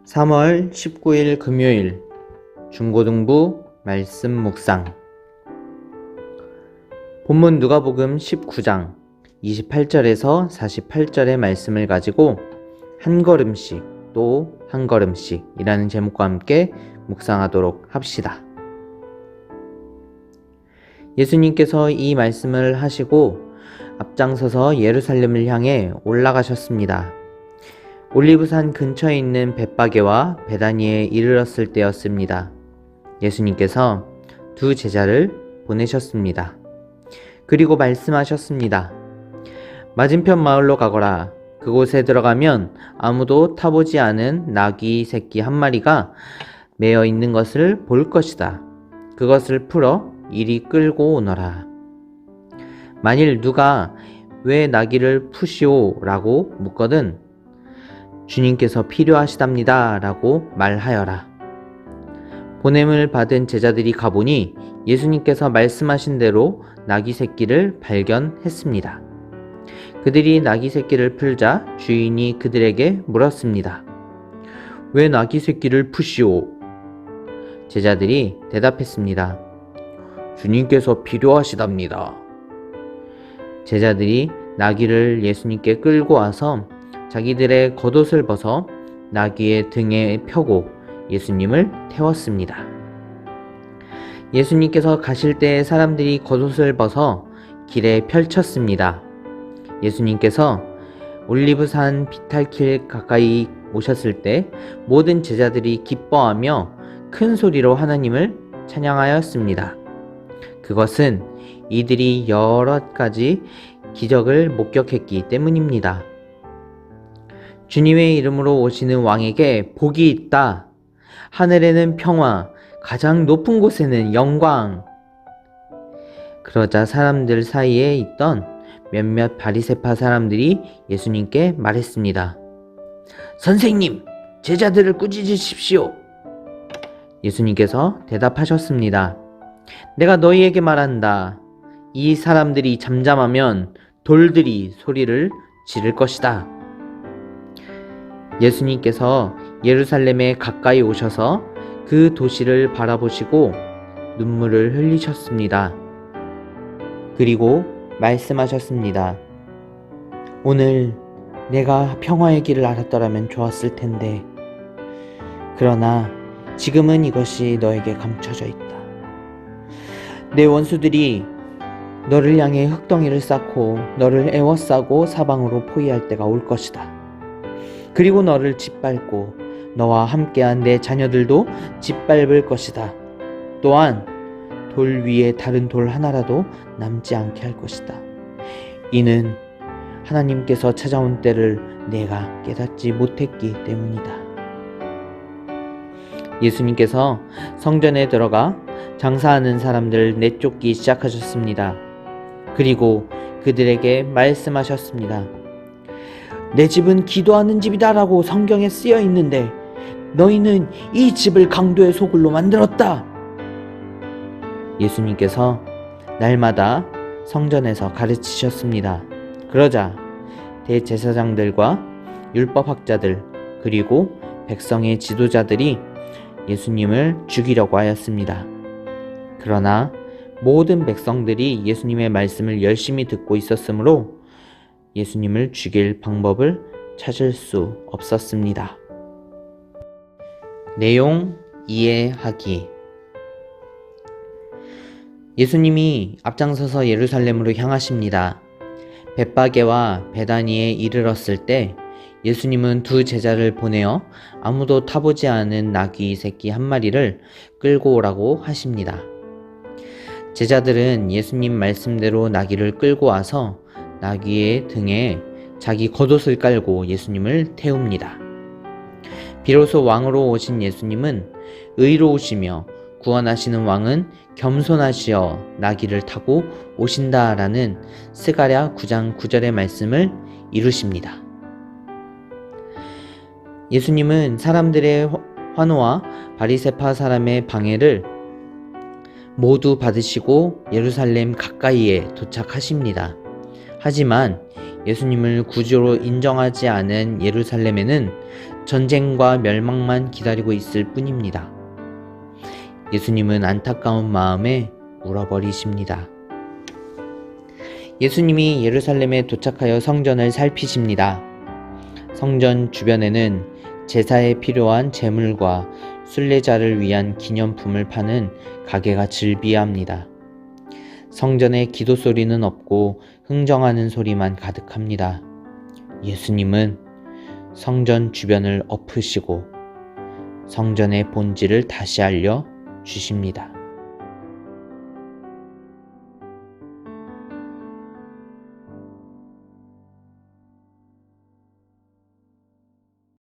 3월 19일 금요일 중고등부 말씀 묵상. 본문 누가복음 19장 28절에서 48절의 말씀을 가지고 한 걸음씩 또 한 걸음씩 이라는 제목과 함께 묵상하도록 합시다. 예수님께서 이 말씀을 하시고 앞장서서 예루살렘을 향해 올라가셨습니다. 올리브산 근처에 있는 벳바게와 베다니에 이르렀을 때였습니다. 예수님께서 두 제자를 보내셨습니다. 그리고 말씀하셨습니다. 맞은편 마을로 가거라. 그곳에 들어가면 아무도 타보지 않은 나귀 새끼 한 마리가 매어 있는 것을 볼 것이다. 그것을 풀어 이리 끌고 오너라. 만일 누가 왜 나귀를 푸시오? 라고 묻거든 주님께서 필요하시답니다 라고 말하여라. 보냄을 받은 제자들이 가보니 예수님께서 말씀하신 대로 나귀 새끼를 발견했습니다. 그들이 나귀 새끼를 풀자 주인이 그들에게 물었습니다. 왜 나귀 새끼를 푸시오? 제자들이 대답했습니다. 주님께서 필요하시답니다. 제자들이 나귀를 예수님께 끌고 와서 자기들의 겉옷을 벗어 나귀의 등에 펴고 예수님을 태웠습니다. 예수님께서 가실 때 사람들이 겉옷을 벗어 길에 펼쳤습니다. 예수님께서 올리브산 비탈길 가까이 오셨을 때 모든 제자들이 기뻐하며 큰 소리로 하나님을 찬양하였습니다. 그것은 이들이 여러 가지 기적을 목격했기 때문입니다. 주님의 이름으로 오시는 왕에게 복이 있다. 하늘에는 평화, 가장 높은 곳에는 영광. 그러자 사람들 사이에 있던 몇몇 바리새파 사람들이 예수님께 말했습니다. 선생님, 제자들을 꾸짖으십시오. 예수님께서 대답하셨습니다. 내가 너희에게 말한다. 이 사람들이 잠잠하면 돌들이 소리를 지를 것이다. 예수님께서 예루살렘에 가까이 오셔서 그 도시를 바라보시고 눈물을 흘리셨습니다. 그리고 말씀하셨습니다. 오늘 내가 평화의 길을 알았더라면 좋았을 텐데 그러나 지금은 이것이 너에게 감춰져 있다. 내 원수들이 너를 향해 흙덩이를 쌓고 너를 애워싸고 사방으로 포위할 때가 올 것이다. 그리고 너를 짓밟고 너와 함께한 내 자녀들도 짓밟을 것이다. 또한 돌 위에 다른 돌 하나라도 남지 않게 할 것이다. 이는 하나님께서 찾아온 때를 내가 깨닫지 못했기 때문이다. 예수님께서 성전에 들어가 장사하는 사람들 내쫓기 시작하셨습니다. 그리고 그들에게 말씀하셨습니다. 내 집은 기도하는 집이다라고 성경에 쓰여 있는데 너희는 이 집을 강도의 소굴로 만들었다. 예수님께서 날마다 성전에서 가르치셨습니다. 그러자 대제사장들과 율법학자들 그리고 백성의 지도자들이 예수님을 죽이려고 하였습니다. 그러나 모든 백성들이 예수님의 말씀을 열심히 듣고 있었으므로 예수님을 죽일 방법을 찾을 수 없었습니다. 내용 이해하기. 예수님이 앞장서서 예루살렘으로 향하십니다. 벳바게와 베다니에 이르렀을 때 예수님은 두 제자를 보내어 아무도 타보지 않은 나귀 새끼 한 마리를 끌고 오라고 하십니다. 제자들은 예수님 말씀대로 나귀를 끌고 와서 나귀의 등에 자기 겉옷을 깔고 예수님을 태웁니다. 비로소 왕으로 오신 예수님은 의로우시며 구원하시는 왕은 겸손하시어 나귀를 타고 오신다라는 스가랴 9장 9절의 말씀을 이루십니다. 예수님은 사람들의 환호와 바리새파 사람의 방해를 모두 받으시고 예루살렘 가까이에 도착하십니다. 하지만 예수님을 구주로 인정하지 않은 예루살렘에는 전쟁과 멸망만 기다리고 있을 뿐입니다. 예수님은 안타까운 마음에 울어버리십니다. 예수님이 예루살렘에 도착하여 성전을 살피십니다. 성전 주변에는 제사에 필요한 제물과 순례자를 위한 기념품을 파는 가게가 즐비합니다. 성전에 기도 소리는 없고 흥정하는 소리만 가득합니다. 예수님은 성전 주변을 엎으시고 성전의 본질을 다시 알려 주십니다.